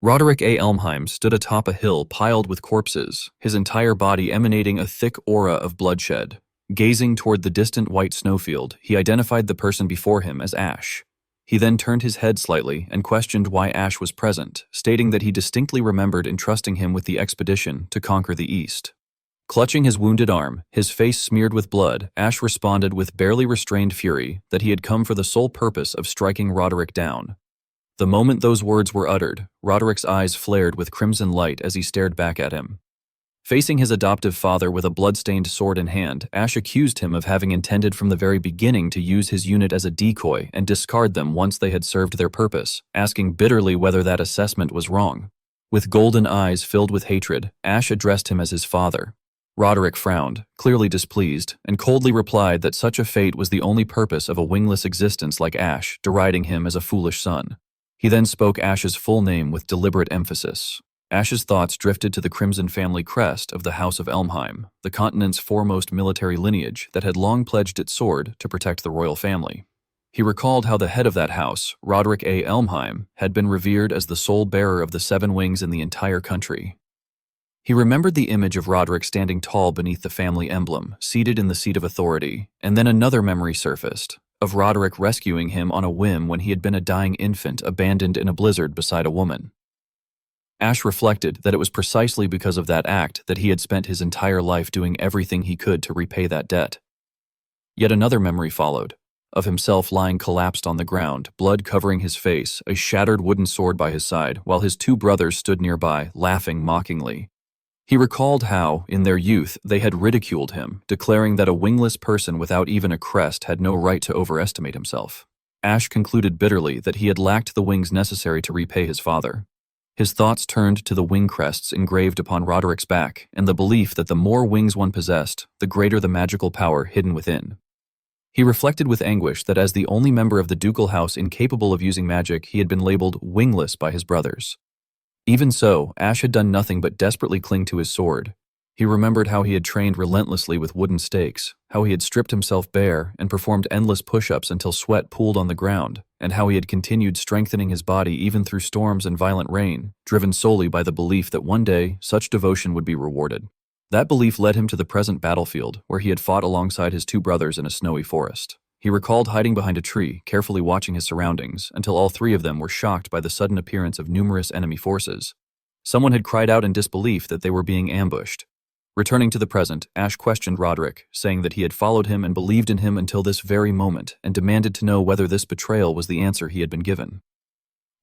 Roderick A. Elmheim stood atop a hill piled with corpses, his entire body emanating a thick aura of bloodshed. Gazing toward the distant white snowfield, he identified the person before him as Ash. He then turned his head slightly and questioned why Ash was present, stating that he distinctly remembered entrusting him with the expedition to conquer the East. Clutching his wounded arm, his face smeared with blood, Ash responded with barely restrained fury that he had come for the sole purpose of striking Roderick down. The moment those words were uttered, Roderick's eyes flared with crimson light as he stared back at him. Facing his adoptive father with a blood-stained sword in hand, Ash accused him of having intended from the very beginning to use his unit as a decoy and discard them once they had served their purpose, asking bitterly whether that assessment was wrong. With golden eyes filled with hatred, Ash addressed him as his father. Roderick frowned, clearly displeased, and coldly replied that such a fate was the only purpose of a wingless existence like Ash, deriding him as a foolish son. He then spoke Ash's full name with deliberate emphasis. Ash's thoughts drifted to the crimson family crest of the House of Elmheim, the continent's foremost military lineage that had long pledged its sword to protect the royal family. He recalled how the head of that house, Roderick A. Elmheim, had been revered as the sole bearer of the 7 wings in the entire country. He remembered the image of Roderick standing tall beneath the family emblem, seated in the seat of authority, and then another memory surfaced, of Roderick rescuing him on a whim when he had been a dying infant abandoned in a blizzard beside a woman. Ash reflected that it was precisely because of that act that he had spent his entire life doing everything he could to repay that debt. Yet another memory followed, of himself lying collapsed on the ground, blood covering his face, a shattered wooden sword by his side, while his 2 brothers stood nearby, laughing mockingly. He recalled how, in their youth, they had ridiculed him, declaring that a wingless person without even a crest had no right to overestimate himself. Ash concluded bitterly that he had lacked the wings necessary to repay his father. His thoughts turned to the wing crests engraved upon Roderick's back, and the belief that the more wings one possessed, the greater the magical power hidden within. He reflected with anguish that as the only member of the ducal house incapable of using magic, he had been labeled wingless by his brothers. Even so, Ash had done nothing but desperately cling to his sword. He remembered how he had trained relentlessly with wooden stakes, how he had stripped himself bare and performed endless push-ups until sweat pooled on the ground, and how he had continued strengthening his body even through storms and violent rain, driven solely by the belief that one day such devotion would be rewarded. That belief led him to the present battlefield, where he had fought alongside his 2 brothers in a snowy forest. He recalled hiding behind a tree, carefully watching his surroundings, until all 3 of them were shocked by the sudden appearance of numerous enemy forces. Someone had cried out in disbelief that they were being ambushed. Returning to the present, Ash questioned Roderick, saying that he had followed him and believed in him until this very moment, and demanded to know whether this betrayal was the answer he had been given.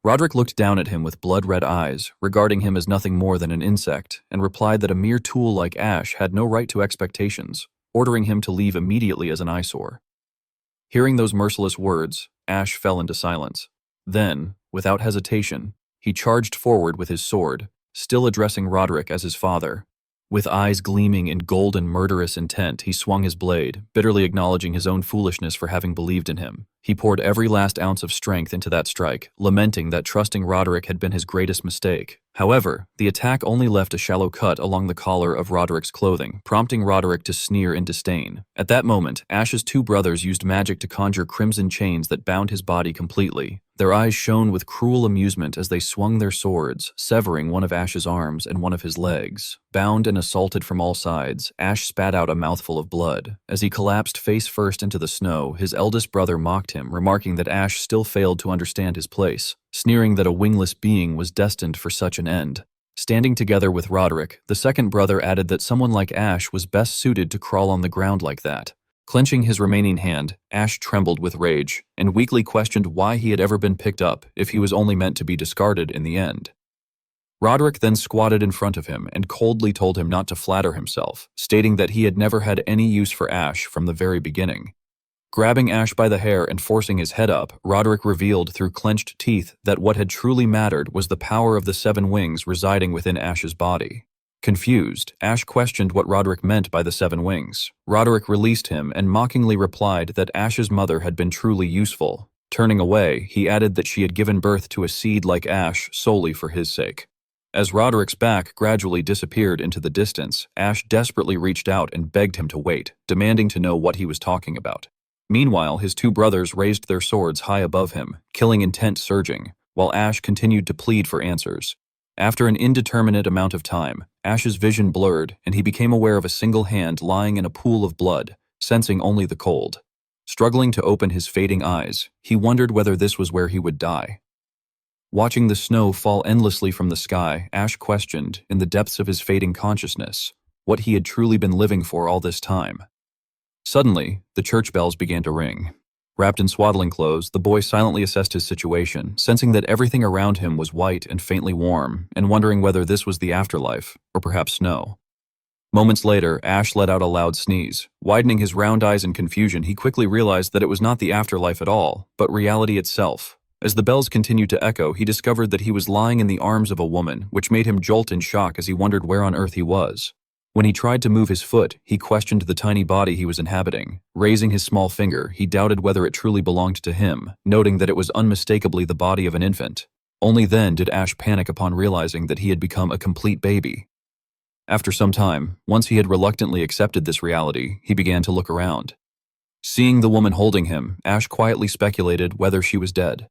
Roderick looked down at him with blood-red eyes, regarding him as nothing more than an insect, and replied that a mere tool like Ash had no right to expectations, ordering him to leave immediately as an eyesore. Hearing those merciless words, Ash fell into silence. Then, without hesitation, he charged forward with his sword, still addressing Roderick as his father. With eyes gleaming in golden murderous intent, he swung his blade, bitterly acknowledging his own foolishness for having believed in him. He poured every last ounce of strength into that strike, lamenting that trusting Roderick had been his greatest mistake. However, the attack only left a shallow cut along the collar of Roderick's clothing, prompting Roderick to sneer in disdain. At that moment, Ash's 2 brothers used magic to conjure crimson chains that bound his body completely. Their eyes shone with cruel amusement as they swung their swords, severing one of Ash's arms and one of his legs. Bound and assaulted from all sides, Ash spat out a mouthful of blood. As he collapsed face first into the snow, his eldest brother mocked him, remarking that Ash still failed to understand his place, sneering that a wingless being was destined for such an end. Standing together with Roderick, the second brother added that someone like Ash was best suited to crawl on the ground like that. Clenching his remaining hand, Ash trembled with rage, and weakly questioned why he had ever been picked up if he was only meant to be discarded in the end. Roderick then squatted in front of him and coldly told him not to flatter himself, stating that he had never had any use for Ash from the very beginning. Grabbing Ash by the hair and forcing his head up, Roderick revealed through clenched teeth that what had truly mattered was the power of the 7 wings residing within Ash's body. Confused, Ash questioned what Roderick meant by the 7 wings. Roderick released him and mockingly replied that Ash's mother had been truly useful. Turning away, he added that she had given birth to a seed like Ash solely for his sake. As Roderick's back gradually disappeared into the distance, Ash desperately reached out and begged him to wait, demanding to know what he was talking about. Meanwhile, his 2 brothers raised their swords high above him, killing intent surging, while Ash continued to plead for answers. After an indeterminate amount of time, Ash's vision blurred and he became aware of a single hand lying in a pool of blood, sensing only the cold. Struggling to open his fading eyes, he wondered whether this was where he would die. Watching the snow fall endlessly from the sky, Ash questioned, in the depths of his fading consciousness, what he had truly been living for all this time. Suddenly, the church bells began to ring. Wrapped in swaddling clothes, the boy silently assessed his situation, sensing that everything around him was white and faintly warm, and wondering whether this was the afterlife, or perhaps snow. Moments later, Ash let out a loud sneeze. Widening his round eyes in confusion, he quickly realized that it was not the afterlife at all, but reality itself. As the bells continued to echo, he discovered that he was lying in the arms of a woman, which made him jolt in shock as he wondered where on earth he was. When he tried to move his foot, he questioned the tiny body he was inhabiting. Raising his small finger, he doubted whether it truly belonged to him, noting that it was unmistakably the body of an infant. Only then did Ash panic upon realizing that he had become a complete baby. After some time, once he had reluctantly accepted this reality, he began to look around. Seeing the woman holding him, Ash quietly speculated whether she was dead.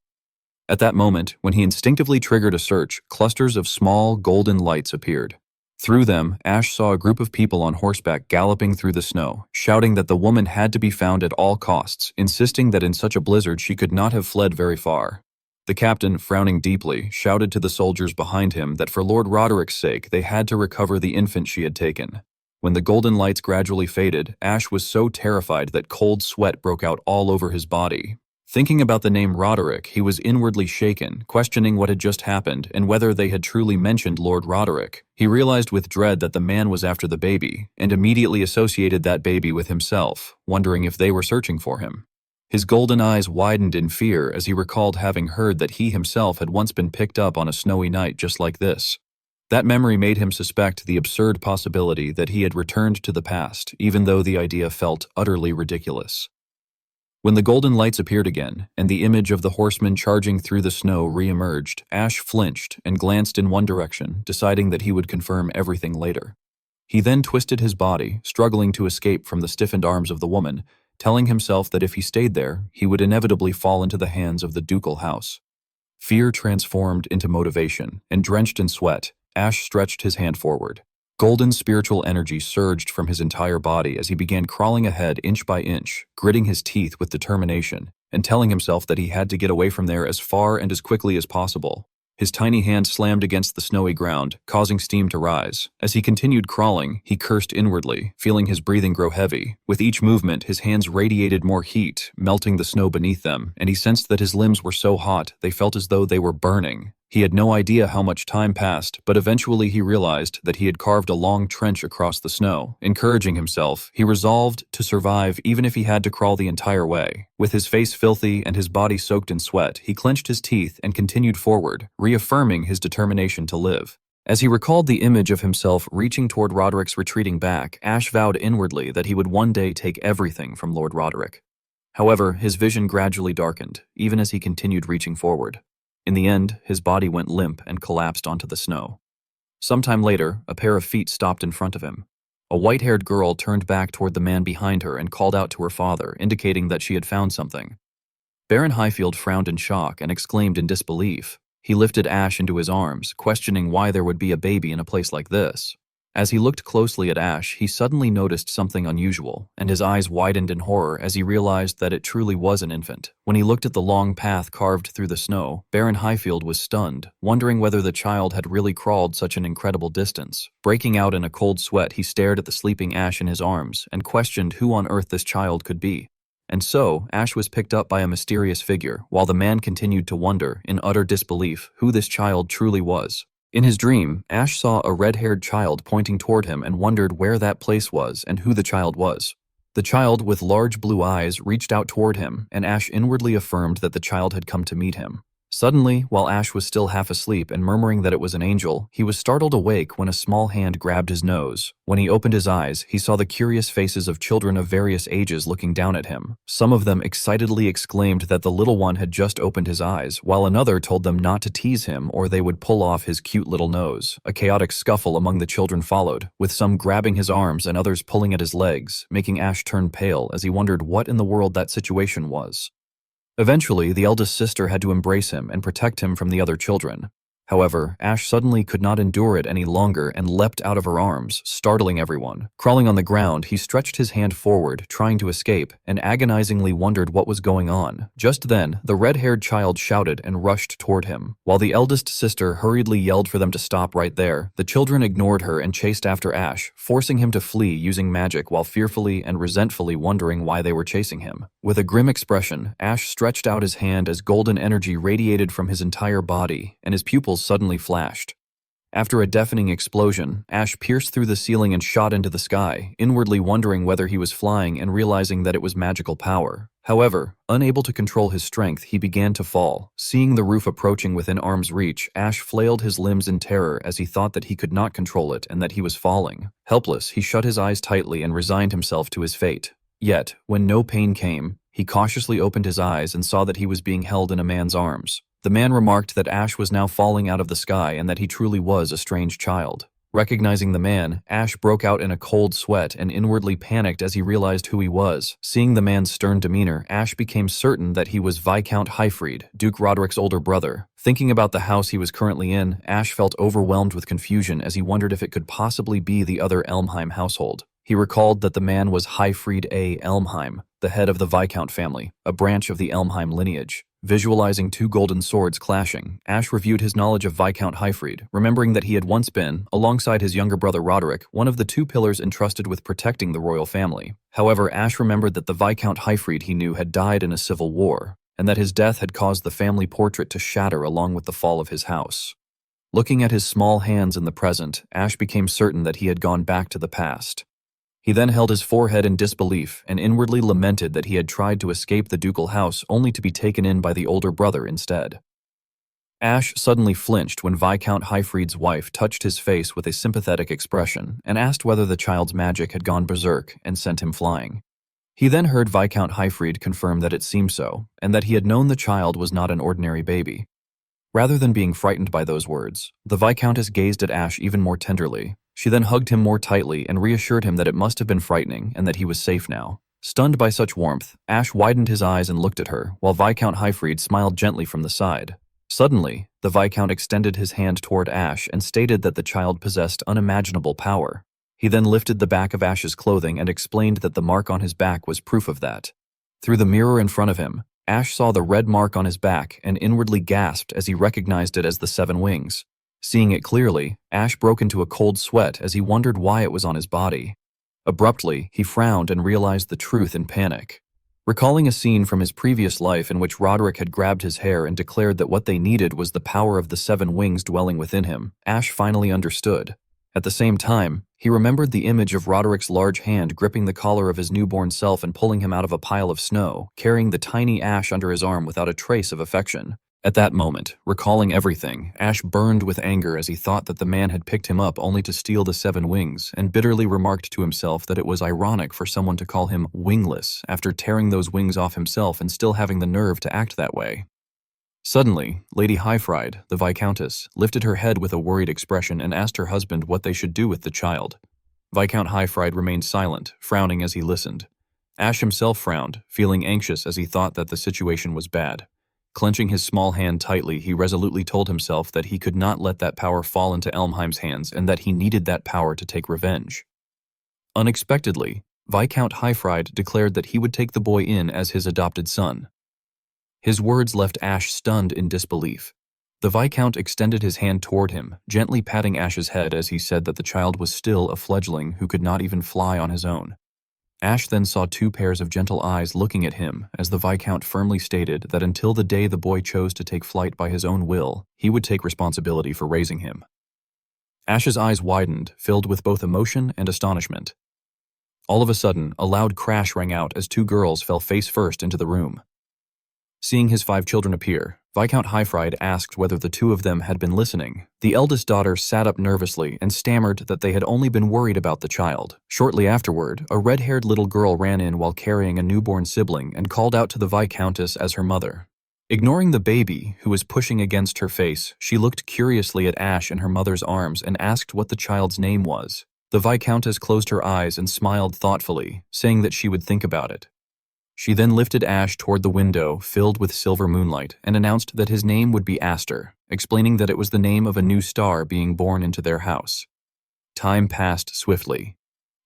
At that moment, when he instinctively triggered a search, clusters of small, golden lights appeared. Through them, Ash saw a group of people on horseback galloping through the snow, shouting that the woman had to be found at all costs, insisting that in such a blizzard she could not have fled very far. The captain, frowning deeply, shouted to the soldiers behind him that for Lord Roderick's sake they had to recover the infant she had taken. When the golden lights gradually faded, Ash was so terrified that cold sweat broke out all over his body. Thinking about the name Roderick, he was inwardly shaken, questioning what had just happened and whether they had truly mentioned Lord Roderick. He realized with dread that the man was after the baby, and immediately associated that baby with himself, wondering if they were searching for him. His golden eyes widened in fear as he recalled having heard that he himself had once been picked up on a snowy night just like this. That memory made him suspect the absurd possibility that he had returned to the past, even though the idea felt utterly ridiculous. When the golden lights appeared again, and the image of the horseman charging through the snow re-emerged, Ash flinched and glanced in one direction, deciding that he would confirm everything later. He then twisted his body, struggling to escape from the stiffened arms of the woman, telling himself that if he stayed there, he would inevitably fall into the hands of the ducal house. Fear transformed into motivation, and drenched in sweat, Ash stretched his hand forward. Golden spiritual energy surged from his entire body as he began crawling ahead inch by inch, gritting his teeth with determination, and telling himself that he had to get away from there as far and as quickly as possible. His tiny hand slammed against the snowy ground, causing steam to rise. As he continued crawling, he cursed inwardly, feeling his breathing grow heavy. With each movement, his hands radiated more heat, melting the snow beneath them, and he sensed that his limbs were so hot they felt as though they were burning. He had no idea how much time passed, but eventually he realized that he had carved a long trench across the snow. Encouraging himself, he resolved to survive even if he had to crawl the entire way. With his face filthy and his body soaked in sweat, he clenched his teeth and continued forward, reaffirming his determination to live. As he recalled the image of himself reaching toward Roderick's retreating back, Ash vowed inwardly that he would one day take everything from Lord Roderick. However, his vision gradually darkened, even as he continued reaching forward. In the end, his body went limp and collapsed onto the snow. Sometime later, a pair of feet stopped in front of him. A white-haired girl turned back toward the man behind her and called out to her father, indicating that she had found something. Baron Highfield frowned in shock and exclaimed in disbelief. He lifted Ash into his arms, questioning why there would be a baby in a place like this. As he looked closely at Ash, he suddenly noticed something unusual, and his eyes widened in horror as he realized that it truly was an infant. When he looked at the long path carved through the snow, Baron Highfield was stunned, wondering whether the child had really crawled such an incredible distance. Breaking out in a cold sweat, he stared at the sleeping Ash in his arms and questioned who on earth this child could be. And so, Ash was picked up by a mysterious figure, while the man continued to wonder, in utter disbelief, who this child truly was. In his dream, Ash saw a red-haired child pointing toward him and wondered where that place was and who the child was. The child, with large blue eyes, reached out toward him, and Ash inwardly affirmed that the child had come to meet him. Suddenly, while Ash was still half asleep and murmuring that it was an angel, he was startled awake when a small hand grabbed his nose. When he opened his eyes, he saw the curious faces of children of various ages looking down at him. Some of them excitedly exclaimed that the little one had just opened his eyes, while another told them not to tease him or they would pull off his cute little nose. A chaotic scuffle among the children followed, with some grabbing his arms and others pulling at his legs, making Ash turn pale as he wondered what in the world that situation was. Eventually, the eldest sister had to embrace him and protect him from the other children. However, Ash suddenly could not endure it any longer and leapt out of her arms, startling everyone. Crawling on the ground, he stretched his hand forward, trying to escape, and agonizingly wondered what was going on. Just then, the red-haired child shouted and rushed toward him. While the eldest sister hurriedly yelled for them to stop right there, the children ignored her and chased after Ash, forcing him to flee using magic while fearfully and resentfully wondering why they were chasing him. With a grim expression, Ash stretched out his hand as golden energy radiated from his entire body, and his pupils suddenly flashed. After a deafening explosion, Ash pierced through the ceiling and shot into the sky, inwardly wondering whether he was flying and realizing that it was magical power. However, unable to control his strength, he began to fall. Seeing the roof approaching within arm's reach, Ash flailed his limbs in terror as he thought that he could not control it and that he was falling. Helpless, he shut his eyes tightly and resigned himself to his fate. Yet, when no pain came, he cautiously opened his eyes and saw that he was being held in a man's arms. The man remarked that Ash was now falling out of the sky and that he truly was a strange child. Recognizing the man, Ash broke out in a cold sweat and inwardly panicked as he realized who he was. Seeing the man's stern demeanor, Ash became certain that he was Viscount Hyfried, Duke Roderick's older brother. Thinking about the house he was currently in, Ash felt overwhelmed with confusion as he wondered if it could possibly be the other Elmheim household. He recalled that the man was Hyfried A. Elmheim, the head of the Viscount family, a branch of the Elmheim lineage. Visualizing two golden swords clashing, Ash reviewed his knowledge of Viscount Hyfried, remembering that he had once been, alongside his younger brother Roderick, one of the two pillars entrusted with protecting the royal family. However, Ash remembered that the Viscount Hyfried he knew had died in a civil war, and that his death had caused the family portrait to shatter along with the fall of his house. Looking at his small hands in the present, Ash became certain that he had gone back to the past. He then held his forehead in disbelief and inwardly lamented that he had tried to escape the ducal house only to be taken in by the older brother instead. Ash suddenly flinched when Viscount Hyfried's wife touched his face with a sympathetic expression and asked whether the child's magic had gone berserk and sent him flying. He then heard Viscount Hyfried confirm that it seemed so, and that he had known the child was not an ordinary baby. Rather than being frightened by those words, the Viscountess gazed at Ash even more tenderly. She then hugged him more tightly and reassured him that it must have been frightening and that he was safe now. Stunned by such warmth, Ash widened his eyes and looked at her, while Viscount Hyfried smiled gently from the side. Suddenly, the Viscount extended his hand toward Ash and stated that the child possessed unimaginable power. He then lifted the back of Ash's clothing and explained that the mark on his back was proof of that. Through the mirror in front of him, Ash saw the red mark on his back and inwardly gasped as he recognized it as the 7 wings. Seeing it clearly, Ash broke into a cold sweat as he wondered why it was on his body. Abruptly, he frowned and realized the truth in panic. Recalling a scene from his previous life in which Roderick had grabbed his hair and declared that what they needed was the power of the 7 wings dwelling within him, Ash finally understood. At the same time, he remembered the image of Roderick's large hand gripping the collar of his newborn self and pulling him out of a pile of snow, carrying the tiny Ash under his arm without a trace of affection. At that moment, recalling everything, Ash burned with anger as he thought that the man had picked him up only to steal the 7 wings, and bitterly remarked to himself that it was ironic for someone to call him wingless after tearing those wings off himself and still having the nerve to act that way. Suddenly, Lady Hyfried, the Viscountess, lifted her head with a worried expression and asked her husband what they should do with the child. Viscount Hyfried remained silent, frowning as he listened. Ash himself frowned, feeling anxious as he thought that the situation was bad. Clenching his small hand tightly, he resolutely told himself that he could not let that power fall into Elmheim's hands and that he needed that power to take revenge. Unexpectedly, Viscount Hyfried declared that he would take the boy in as his adopted son. His words left Ash stunned in disbelief. The Viscount extended his hand toward him, gently patting Ash's head as he said that the child was still a fledgling who could not even fly on his own. Ash then saw 2 pairs of gentle eyes looking at him as the Viscount firmly stated that until the day the boy chose to take flight by his own will, he would take responsibility for raising him. Ash's eyes widened, filled with both emotion and astonishment. All of a sudden, a loud crash rang out as 2 girls fell face first into the room. Seeing his 5 children appear, Viscount Hyfried asked whether the 2 of them had been listening. The eldest daughter sat up nervously and stammered that they had only been worried about the child. Shortly afterward, a red-haired little girl ran in while carrying a newborn sibling and called out to the Viscountess as her mother. Ignoring the baby, who was pushing against her face, she looked curiously at Ash in her mother's arms and asked what the child's name was. The Viscountess closed her eyes and smiled thoughtfully, saying that she would think about it. She then lifted Ash toward the window filled with silver moonlight and announced that his name would be Aster. explaining that it was the name of a new star being born into their house. Time passed swiftly.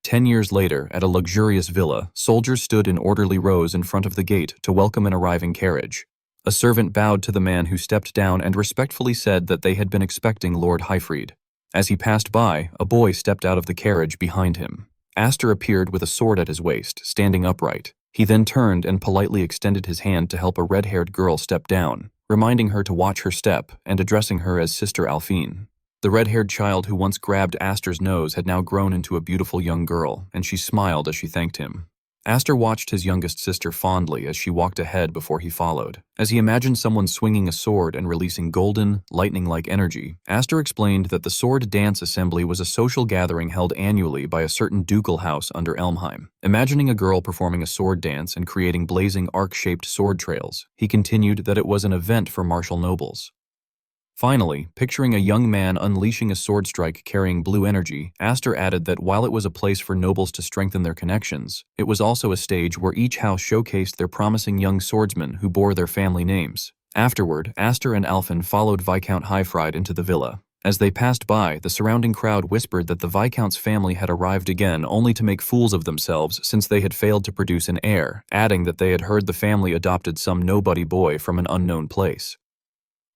10 years later, at a luxurious villa, soldiers stood in orderly rows in front of the gate to welcome an arriving carriage. A servant bowed to the man who stepped down and respectfully said that they had been expecting Lord Highfried. As he passed by, a boy stepped out of the carriage behind him. Astor appeared with a sword at his waist, standing upright. He then turned and politely extended his hand to help a red-haired girl step down, reminding her to watch her step and addressing her as Sister Alphine. The red-haired child who once grabbed Astor's nose had now grown into a beautiful young girl, and she smiled as she thanked him. Astor watched his youngest sister fondly as she walked ahead before he followed. As he imagined someone swinging a sword and releasing golden, lightning-like energy, Astor explained that the Sword Dance Assembly was a social gathering held annually by a certain ducal house under Elmheim. Imagining a girl performing a sword dance and creating blazing arc-shaped sword trails, he continued that it was an event for martial nobles. Finally, picturing a young man unleashing a sword strike carrying blue energy, Astor added that while it was a place for nobles to strengthen their connections, it was also a stage where each house showcased their promising young swordsmen who bore their family names. Afterward, Astor and Alphen followed Viscount Highfried into the villa. As they passed by, the surrounding crowd whispered that the Viscount's family had arrived again only to make fools of themselves since they had failed to produce an heir, adding that they had heard the family adopted some nobody boy from an unknown place.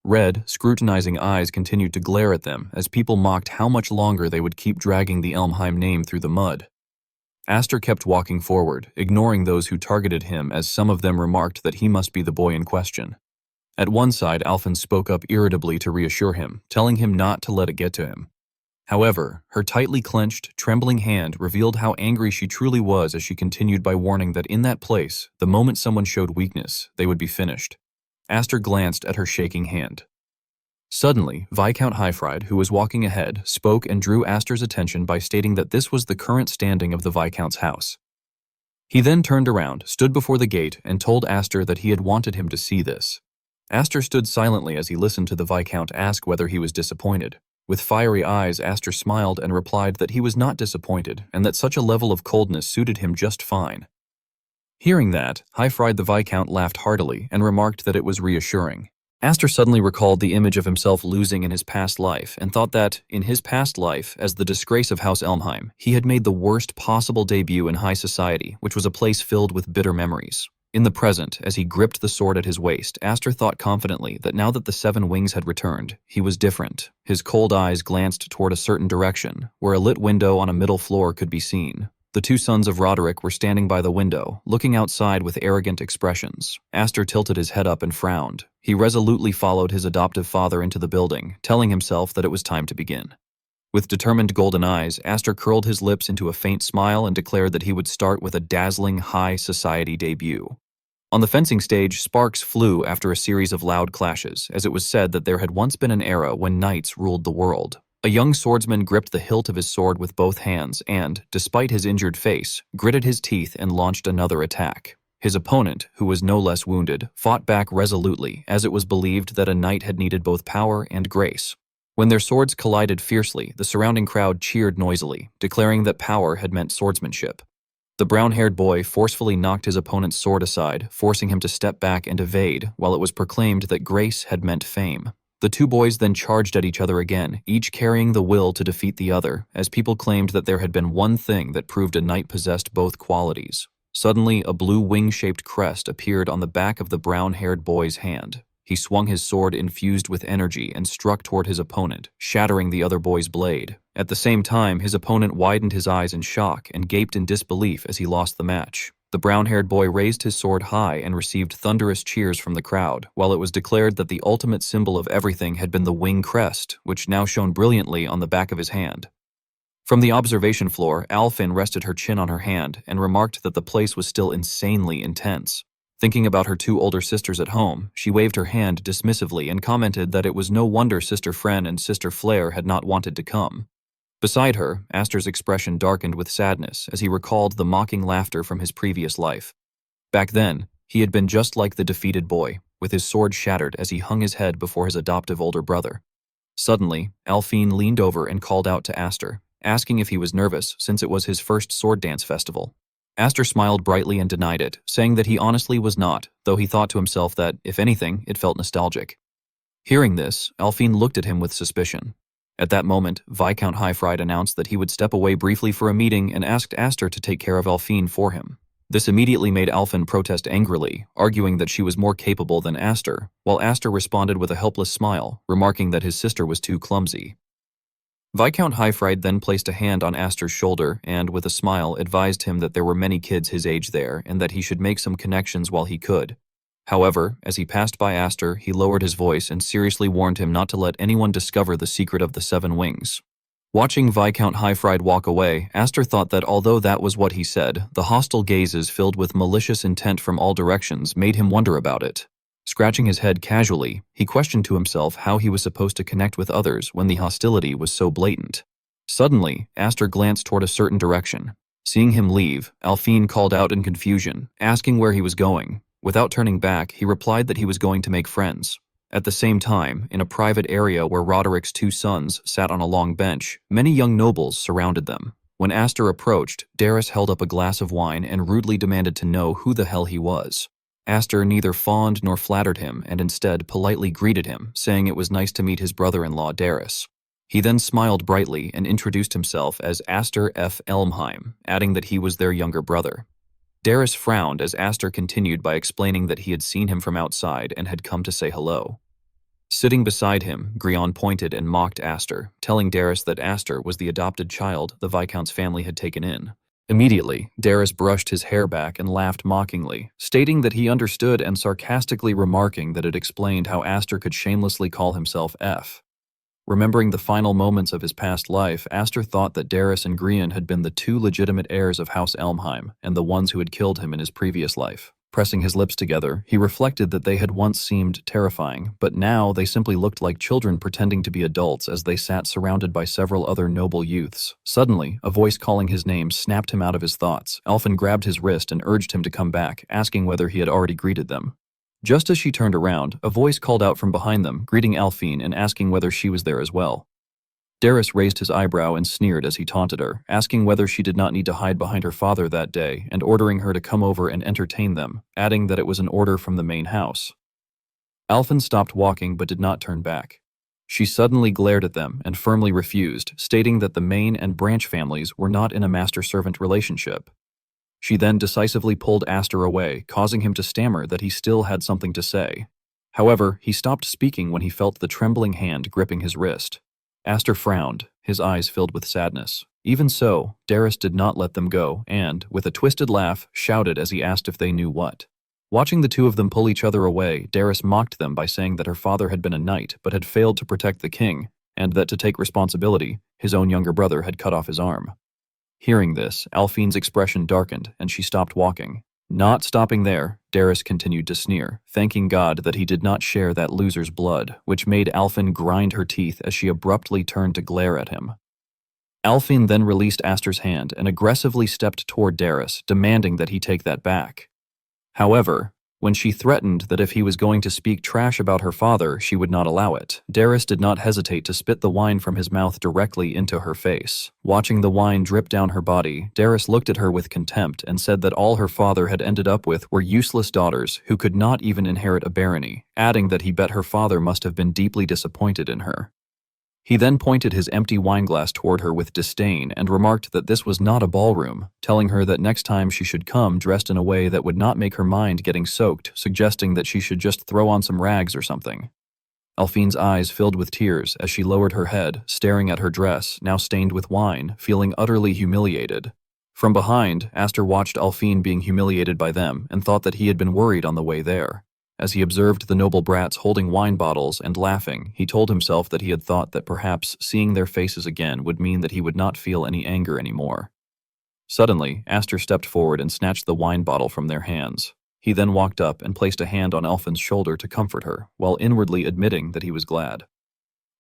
Red, scrutinizing eyes continued to glare at them as people mocked how much longer they would keep dragging the Elmheim name through the mud. Astor kept walking forward, ignoring those who targeted him as some of them remarked that he must be the boy in question. At one side, Alphen spoke up irritably to reassure him, telling him not to let it get to him. However, her tightly clenched, trembling hand revealed how angry she truly was as she continued by warning that in that place, the moment someone showed weakness, they would be finished. Astor glanced at her shaking hand. Suddenly, Viscount Highfried, who was walking ahead, spoke and drew Astor's attention by stating that this was the current standing of the Viscount's house. He then turned around, stood before the gate, and told Astor that he had wanted him to see this. Astor stood silently as he listened to the Viscount ask whether he was disappointed. With fiery eyes, Astor smiled and replied that he was not disappointed and that such a level of coldness suited him just fine. Hearing that, Highfried the Viscount laughed heartily and remarked that it was reassuring. Astor suddenly recalled the image of himself losing in his past life and thought that, in his past life, as the disgrace of House Elmheim, he had made the worst possible debut in high society, which was a place filled with bitter memories. In the present, as he gripped the sword at his waist, Astor thought confidently that now that the seven wings had returned, he was different. His cold eyes glanced toward a certain direction, where a lit window on a middle floor could be seen. The two sons of Roderick were standing by the window, looking outside with arrogant expressions. Astor tilted his head up and frowned. He resolutely followed his adoptive father into the building, telling himself that it was time to begin. With determined golden eyes, Astor curled his lips into a faint smile and declared that he would start with a dazzling high society debut. On the fencing stage, sparks flew after a series of loud clashes, as it was said that there had once been an era when knights ruled the world. A young swordsman gripped the hilt of his sword with both hands and, despite his injured face, gritted his teeth and launched another attack. His opponent, who was no less wounded, fought back resolutely, as it was believed that a knight had needed both power and grace. When their swords collided fiercely, the surrounding crowd cheered noisily, declaring that power had meant swordsmanship. The brown-haired boy forcefully knocked his opponent's sword aside, forcing him to step back and evade, while it was proclaimed that grace had meant fame. The two boys then charged at each other again, each carrying the will to defeat the other, as people claimed that there had been one thing that proved a knight possessed both qualities. Suddenly, a blue wing-shaped crest appeared on the back of the brown-haired boy's hand. He swung his sword infused with energy and struck toward his opponent, shattering the other boy's blade. At the same time, his opponent widened his eyes in shock and gaped in disbelief as he lost the match. The brown-haired boy raised his sword high and received thunderous cheers from the crowd, while it was declared that the ultimate symbol of everything had been the wing crest, which now shone brilliantly on the back of his hand. From the observation floor, Alphen rested her chin on her hand and remarked that the place was still insanely intense. Thinking about her two older sisters at home, she waved her hand dismissively and commented that it was no wonder Sister Fren and Sister Flare had not wanted to come. Beside her, Astor's expression darkened with sadness as he recalled the mocking laughter from his previous life. Back then, he had been just like the defeated boy, with his sword shattered as he hung his head before his adoptive older brother. Suddenly, Alphine leaned over and called out to Astor, asking if he was nervous since it was his first sword dance festival. Astor smiled brightly and denied it, saying that he honestly was not, though he thought to himself that, if anything, it felt nostalgic. Hearing this, Alphine looked at him with suspicion. At that moment, Viscount Highfried announced that he would step away briefly for a meeting and asked Aster to take care of Alphine for him. This immediately made Alphine protest angrily, arguing that she was more capable than Aster, while Aster responded with a helpless smile, remarking that his sister was too clumsy. Viscount Highfried then placed a hand on Aster's shoulder and, with a smile, advised him that there were many kids his age there and that he should make some connections while he could. However, as he passed by Aster, he lowered his voice and seriously warned him not to let anyone discover the secret of the 7 wings. Watching Viscount Highfried walk away, Aster thought that although that was what he said, the hostile gazes filled with malicious intent from all directions made him wonder about it. Scratching his head casually, he questioned to himself how he was supposed to connect with others when the hostility was so blatant. Suddenly, Aster glanced toward a certain direction. Seeing him leave, Alphine called out in confusion, asking where he was going. Without turning back, he replied that he was going to make friends. At the same time, in a private area where Roderick's 2 sons sat on a long bench, many young nobles surrounded them. When Aster approached, Darius held up a glass of wine and rudely demanded to know who the hell he was. Aster neither fawned nor flattered him and instead politely greeted him, saying it was nice to meet his brother-in-law Darius. He then smiled brightly and introduced himself as Aster F. Elmheim, adding that he was their younger brother. Darius frowned as Aster continued by explaining that he had seen him from outside and had come to say hello. Sitting beside him, Grion pointed and mocked Aster, telling Darius that Aster was the adopted child the Viscount's family had taken in. Immediately, Darius brushed his hair back and laughed mockingly, stating that he understood and sarcastically remarking that it explained how Aster could shamelessly call himself F. Remembering the final moments of his past life, Aster thought that Darius and Grion had been the 2 legitimate heirs of House Elmheim and the ones who had killed him in his previous life. Pressing his lips together, he reflected that they had once seemed terrifying, but now they simply looked like children pretending to be adults as they sat surrounded by several other noble youths. Suddenly, a voice calling his name snapped him out of his thoughts. Alphine grabbed his wrist and urged him to come back, asking whether he had already greeted them. Just as she turned around, a voice called out from behind them, greeting Alphine and asking whether she was there as well. Darius raised his eyebrow and sneered as he taunted her, asking whether she did not need to hide behind her father that day and ordering her to come over and entertain them, adding that it was an order from the main house. Alphine stopped walking but did not turn back. She suddenly glared at them and firmly refused, stating that the main and branch families were not in a master-servant relationship. She then decisively pulled Aster away, causing him to stammer that he still had something to say. However, he stopped speaking when he felt the trembling hand gripping his wrist. Aster frowned, his eyes filled with sadness. Even so, Darius did not let them go and, with a twisted laugh, shouted as he asked if they knew what. Watching the 2 of them pull each other away, Darius mocked them by saying that her father had been a knight but had failed to protect the king, and that to take responsibility, his own younger brother had cut off his arm. Hearing this, Alphine's expression darkened and she stopped walking. Not stopping there, Darius continued to sneer, thanking God that he did not share that loser's blood, which made Alphine grind her teeth as she abruptly turned to glare at him. Alphine then released Aster's hand and aggressively stepped toward Darius, demanding that he take that back. However, when she threatened that if he was going to speak trash about her father, she would not allow it, Darius did not hesitate to spit the wine from his mouth directly into her face. Watching the wine drip down her body, Darius looked at her with contempt and said that all her father had ended up with were useless daughters who could not even inherit a barony, adding that he bet her father must have been deeply disappointed in her. He then pointed his empty wineglass toward her with disdain and remarked that this was not a ballroom, telling her that next time she should come dressed in a way that would not make her mind getting soaked, suggesting that she should just throw on some rags or something. Alphine's eyes filled with tears as she lowered her head, staring at her dress, now stained with wine, feeling utterly humiliated. From behind, Aster watched Alphine being humiliated by them and thought that he had been worried on the way there. As he observed the noble brats holding wine bottles and laughing, he told himself that he had thought that perhaps seeing their faces again would mean that he would not feel any anger anymore. Suddenly, Aster stepped forward and snatched the wine bottle from their hands. He then walked up and placed a hand on Alphine's shoulder to comfort her, while inwardly admitting that he was glad.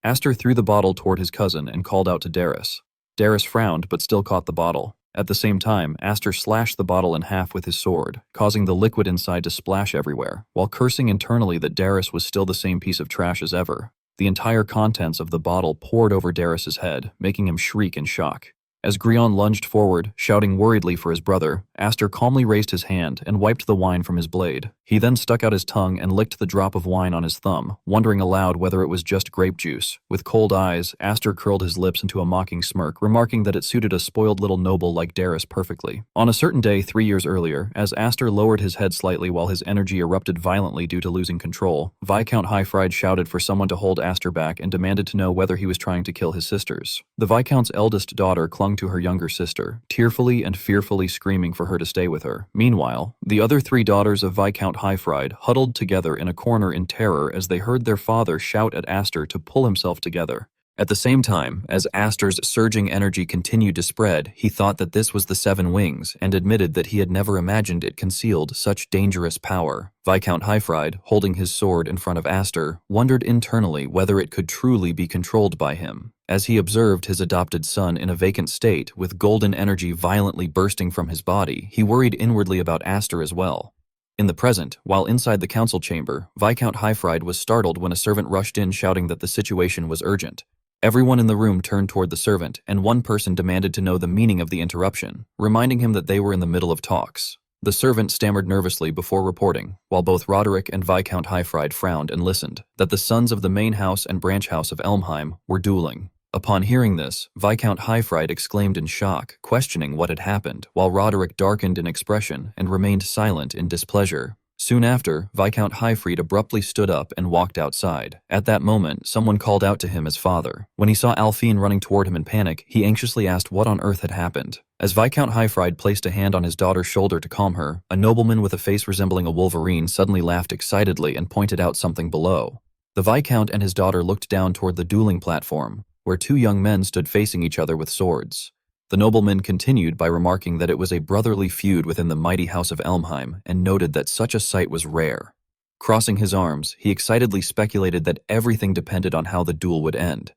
Aster threw the bottle toward his cousin and called out to Darius. Darius frowned but still caught the bottle. At the same time, Aster slashed the bottle in half with his sword, causing the liquid inside to splash everywhere, while cursing internally that Darius was still the same piece of trash as ever. The entire contents of the bottle poured over Darius's head, making him shriek in shock. As Grion lunged forward, shouting worriedly for his brother, Aster calmly raised his hand and wiped the wine from his blade. He then stuck out his tongue and licked the drop of wine on his thumb, wondering aloud whether it was just grape juice. With cold eyes, Aster curled his lips into a mocking smirk, remarking that it suited a spoiled little noble like Darius perfectly. On a certain day 3 years earlier, as Aster lowered his head slightly while his energy erupted violently due to losing control, Viscount Highfried shouted for someone to hold Aster back and demanded to know whether he was trying to kill his sisters. The Viscount's eldest daughter clung to her younger sister, tearfully and fearfully screaming for her to stay with her. Meanwhile, the other 3 daughters of Viscount Highfried huddled together in a corner in terror as they heard their father shout at Aster to pull himself together. At the same time, as Aster's surging energy continued to spread, he thought that this was the 7 Wings and admitted that he had never imagined it concealed such dangerous power. Viscount Highfried, holding his sword in front of Aster, wondered internally whether it could truly be controlled by him. As he observed his adopted son in a vacant state, with golden energy violently bursting from his body, he worried inwardly about Aster as well. In the present, while inside the council chamber, Viscount Highfried was startled when a servant rushed in shouting that the situation was urgent. Everyone in the room turned toward the servant, and one person demanded to know the meaning of the interruption, reminding him that they were in the middle of talks. The servant stammered nervously before reporting, while both Roderick and Viscount Highfried frowned and listened, that the sons of the main house and branch house of Elmheim were dueling. Upon hearing this, Viscount Highfried exclaimed in shock, questioning what had happened, while Roderick darkened in expression and remained silent in displeasure. Soon after, Viscount Highfried abruptly stood up and walked outside. At that moment, someone called out to him as father. When he saw Alphine running toward him in panic, he anxiously asked what on earth had happened. As Viscount Highfried placed a hand on his daughter's shoulder to calm her, a nobleman with a face resembling a wolverine suddenly laughed excitedly and pointed out something below. The Viscount and his daughter looked down toward the dueling platform, where 2 young men stood facing each other with swords. The nobleman continued by remarking that it was a brotherly feud within the mighty house of Elmheim, and noted that such a sight was rare. Crossing his arms, he excitedly speculated that everything depended on how the duel would end.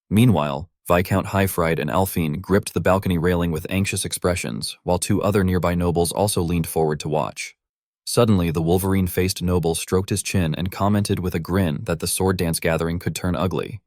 Meanwhile, Viscount Highfried and Alphine gripped the balcony railing with anxious expressions, while 2 other nearby nobles also leaned forward to watch. Suddenly, the wolverine-faced noble stroked his chin and commented with a grin that the sword dance gathering could turn ugly.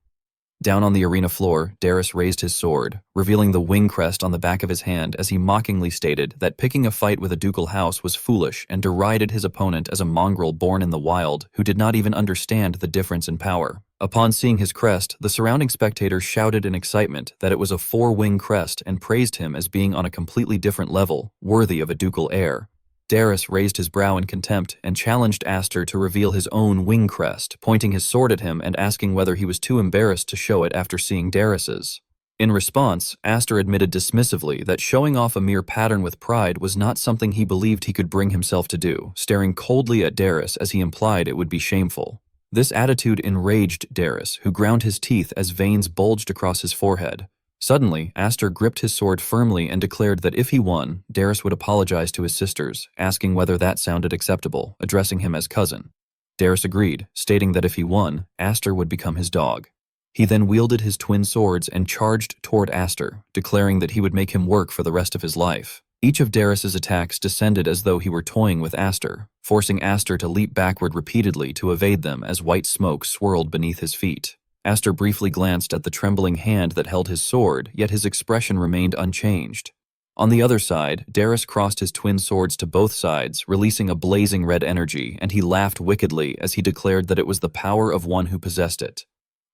Down on the arena floor, Darius raised his sword, revealing the wing crest on the back of his hand as he mockingly stated that picking a fight with a ducal house was foolish and derided his opponent as a mongrel born in the wild who did not even understand the difference in power. Upon seeing his crest, the surrounding spectators shouted in excitement that it was a 4-wing crest and praised him as being on a completely different level, worthy of a ducal heir. Darius raised his brow in contempt and challenged Aster to reveal his own wing crest, pointing his sword at him and asking whether he was too embarrassed to show it after seeing Darius's. In response, Aster admitted dismissively that showing off a mere pattern with pride was not something he believed he could bring himself to do, staring coldly at Darius as he implied it would be shameful. This attitude enraged Darius, who ground his teeth as veins bulged across his forehead. Suddenly, Aster gripped his sword firmly and declared that if he won, Darius would apologize to his sisters, asking whether that sounded acceptable, addressing him as cousin. Darius agreed, stating that if he won, Aster would become his dog. He then wielded his twin swords and charged toward Aster, declaring that he would make him work for the rest of his life. Each of Darius's attacks descended as though he were toying with Aster, forcing Aster to leap backward repeatedly to evade them as white smoke swirled beneath his feet. Aster briefly glanced at the trembling hand that held his sword, yet his expression remained unchanged. On the other side, Darius crossed his twin swords to both sides, releasing a blazing red energy, and he laughed wickedly as he declared that it was the power of one who possessed it.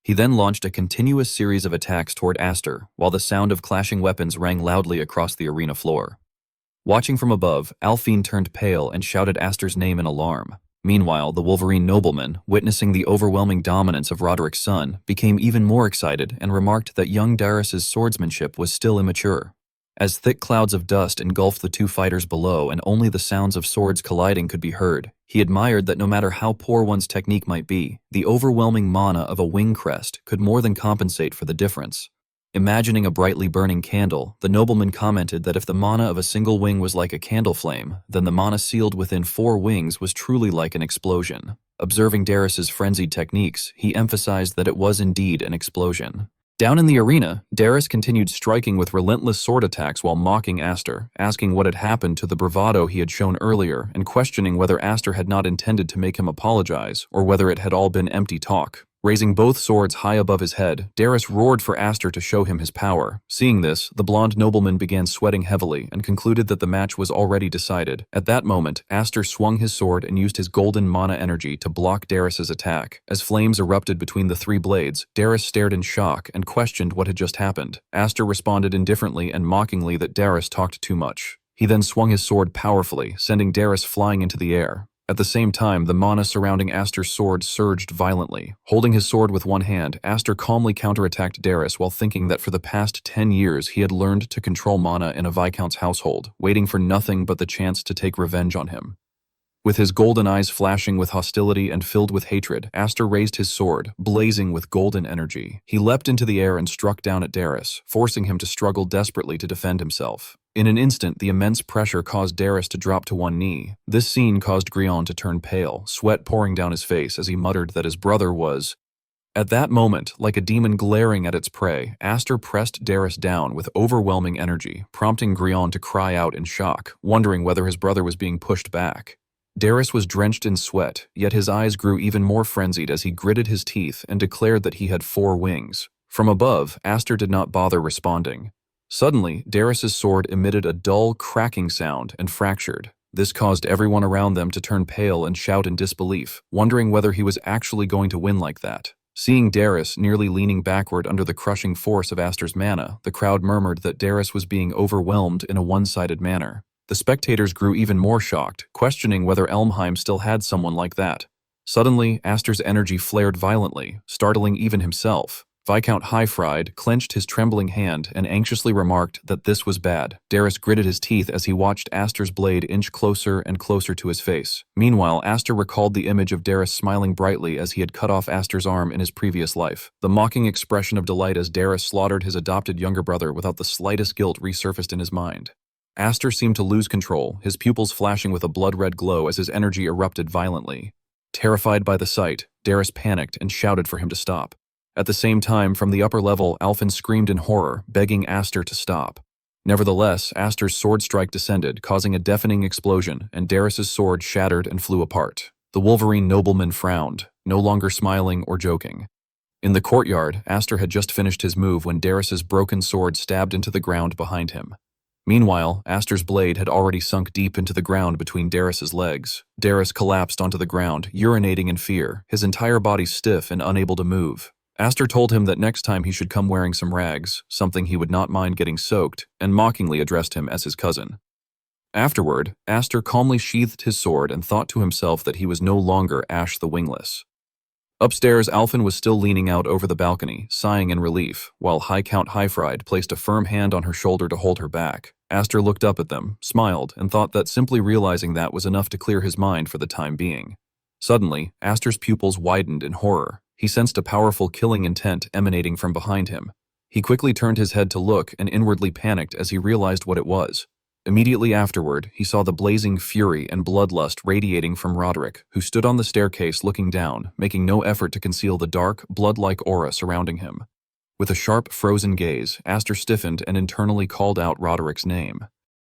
He then launched a continuous series of attacks toward Aster, while the sound of clashing weapons rang loudly across the arena floor. Watching from above, Alphine turned pale and shouted Aster's name in alarm. Meanwhile, the Wolverine nobleman, witnessing the overwhelming dominance of Roderick's son, became even more excited and remarked that young Darius's swordsmanship was still immature. As thick clouds of dust engulfed the 2 fighters below and only the sounds of swords colliding could be heard, he admired that no matter how poor one's technique might be, the overwhelming mana of a wing crest could more than compensate for the difference. Imagining a brightly burning candle, the nobleman commented that if the mana of a single wing was like a candle flame, then the mana sealed within 4 wings was truly like an explosion. Observing Darius's frenzied techniques, he emphasized that it was indeed an explosion. Down in the arena, Darius continued striking with relentless sword attacks while mocking Aster, asking what had happened to the bravado he had shown earlier and questioning whether Aster had not intended to make him apologize or whether it had all been empty talk. Raising both swords high above his head, Darius roared for Aster to show him his power. Seeing this, the blonde nobleman began sweating heavily and concluded that the match was already decided. At that moment, Aster swung his sword and used his golden mana energy to block Darius's attack. As flames erupted between the three blades, Darius stared in shock and questioned what had just happened. Aster responded indifferently and mockingly that Darius talked too much. He then swung his sword powerfully, sending Darius flying into the air. At the same time, the mana surrounding Aster's sword surged violently. Holding his sword with one hand, Aster calmly counterattacked Darius while thinking that for the past 10 years he had learned to control mana in a Viscount's household, waiting for nothing but the chance to take revenge on him. With his golden eyes flashing with hostility and filled with hatred, Aster raised his sword, blazing with golden energy. He leapt into the air and struck down at Darius, forcing him to struggle desperately to defend himself. In an instant, the immense pressure caused Darius to drop to one knee. This scene caused Grion to turn pale, sweat pouring down his face as he muttered that his brother was... At that moment, like a demon glaring at its prey, Aster pressed Darius down with overwhelming energy, prompting Grion to cry out in shock, wondering whether his brother was being pushed back. Darius was drenched in sweat, yet his eyes grew even more frenzied as he gritted his teeth and declared that he had 4 wings. From above, Aster did not bother responding. Suddenly, Darius's sword emitted a dull, cracking sound and fractured. This caused everyone around them to turn pale and shout in disbelief, wondering whether he was actually going to win like that. Seeing Darius nearly leaning backward under the crushing force of Aster's mana, the crowd murmured that Darius was being overwhelmed in a one-sided manner. The spectators grew even more shocked, questioning whether Elmheim still had someone like that. Suddenly, Aster's energy flared violently, startling even himself. Viscount Highfried clenched his trembling hand and anxiously remarked that this was bad. Darius gritted his teeth as he watched Aster's blade inch closer and closer to his face. Meanwhile, Aster recalled the image of Darius smiling brightly as he had cut off Aster's arm in his previous life. The mocking expression of delight as Darius slaughtered his adopted younger brother without the slightest guilt resurfaced in his mind. Aster seemed to lose control, his pupils flashing with a blood-red glow as his energy erupted violently. Terrified by the sight, Darius panicked and shouted for him to stop. At the same time, from the upper level, Alphen screamed in horror, begging Aster to stop. Nevertheless, Aster's sword strike descended, causing a deafening explosion, and Darius's sword shattered and flew apart. The Wolverine nobleman frowned, no longer smiling or joking. In the courtyard, Aster had just finished his move when Darius's broken sword stabbed into the ground behind him. Meanwhile, Aster's blade had already sunk deep into the ground between Darius's legs. Darius collapsed onto the ground, urinating in fear, his entire body stiff and unable to move. Aster told him that next time he should come wearing some rags, something he would not mind getting soaked, and mockingly addressed him as his cousin. Afterward, Aster calmly sheathed his sword and thought to himself that he was no longer Ash the Wingless. Upstairs, Alphen was still leaning out over the balcony, sighing in relief, while Viscount Highfried placed a firm hand on her shoulder to hold her back. Aster looked up at them, smiled, and thought that simply realizing that was enough to clear his mind for the time being. Suddenly, Aster's pupils widened in horror. He sensed a powerful killing intent emanating from behind him. He quickly turned his head to look and inwardly panicked as he realized what it was. Immediately afterward, he saw the blazing fury and bloodlust radiating from Roderick, who stood on the staircase looking down, making no effort to conceal the dark, blood-like aura surrounding him. With a sharp, frozen gaze, Aster stiffened and internally called out Roderick's name.